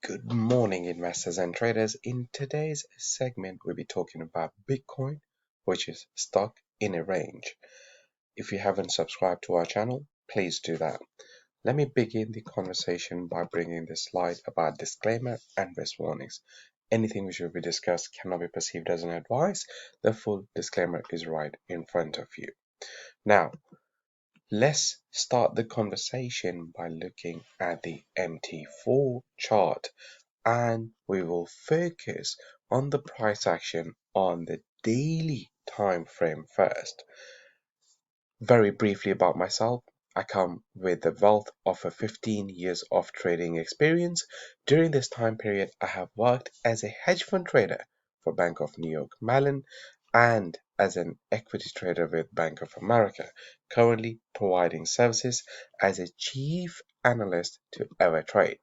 Good morning, investors and traders. In today's segment, we'll be talking about Bitcoin, which is stuck in a range. If you haven't subscribed to our channel, please do that. Let me begin the conversation by bringing this slide about disclaimer and risk warnings. Anything which will be discussed cannot be perceived as an advice. The full disclaimer is right in front of you. Now, let's start the conversation by looking at the MT4 chart, and we will focus on the price action on the daily time frame first. Very briefly about myself, I come with the wealth of 15 years of trading experience. During this time period, I have worked as a hedge fund trader for Bank of New York Mellon and as an equity trader with Bank of America, currently providing services as a chief analyst to EverTrade.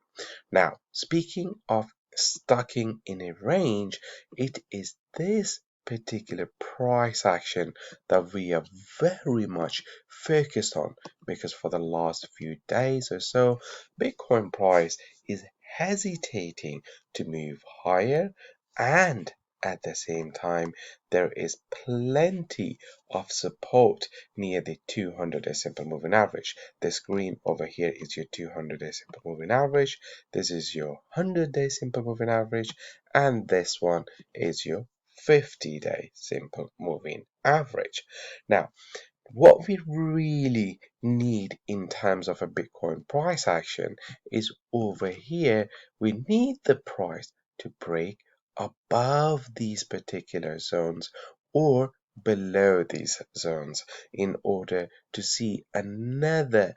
Now, speaking of stocking in a range, it is this particular price action that we are very much focused on, because for the last few days or so, Bitcoin price is hesitating to move higher, and at the same time, there is plenty of support near the 200-day simple moving average. This green over here is your 200-day simple moving average. This is your 100-day simple moving average, and this one is your 50-day simple moving average. Now, what we really need in terms of a Bitcoin price action is over here. We need the price to break above these particular zones or below these zones in order to see another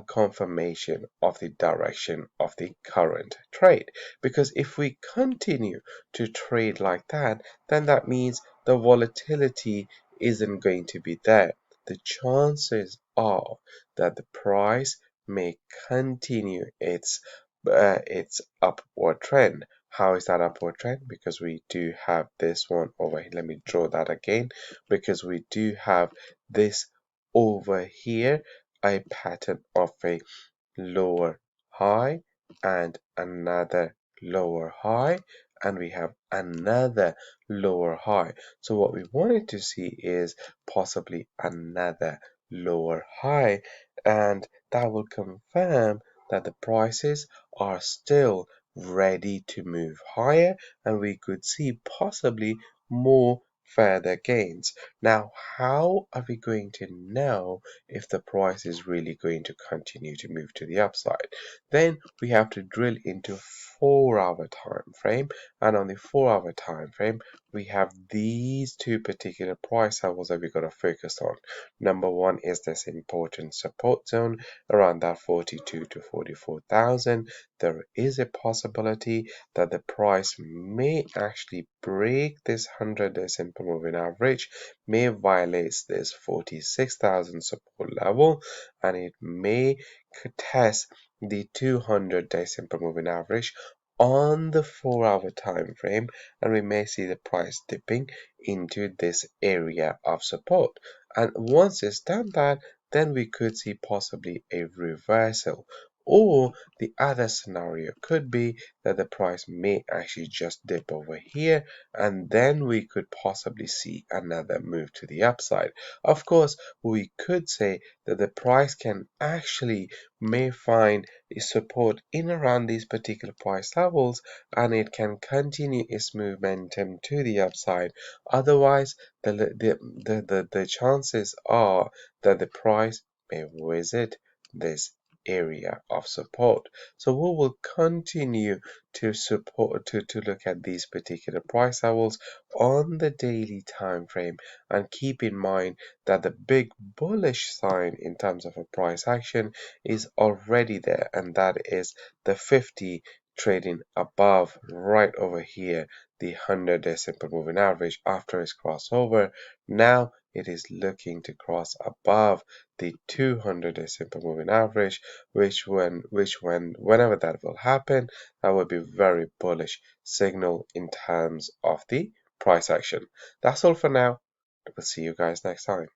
confirmation of the direction of the current trade. Because if we continue to trade like that, then that means the volatility isn't going to be there. The chances are that the price may continue its upward trend. How is that upward trend? Because we do have this one over here. Let me draw that again. Because we do have this over here, a pattern of a lower high and another lower high, and we have another lower high. So what we wanted to see is possibly another lower high, and that will confirm that the prices are still ready to move higher, and we could see possibly more further gains. Now, how are we going to know if the price is really going to continue to move to the upside? Then we have to drill into 4-hour time frame, and on the 4-hour time frame we have these two particular price levels that we got to focus on. Number one is this important support zone around that 42 to 44,000. There is a possibility that the price may actually break this 100-day simple moving average, may violate this 46,000 support level, and it may test the 200-day simple moving average on the 4-hour time frame, and we may see the price dipping into this area of support. And once it's done that, then we could see possibly a reversal. Or the other scenario could be that the price may actually just dip over here, and then we could possibly see another move to the upside. Of course, we could say that the price can actually may find a support in around these particular price levels, and it can continue its momentum to the upside. Otherwise, the chances are that the price may visit this area of support. So we will continue to look at these particular price levels on the daily time frame, and keep in mind that the big bullish sign in terms of a price action is already there, and that is the 50 trading above right over here, the 100-day simple moving average. After its crossover, now it is looking to cross above the 200-day simple moving average, whenever that will happen, that will be very bullish signal in terms of the price action. That's all for now. We'll see you guys next time.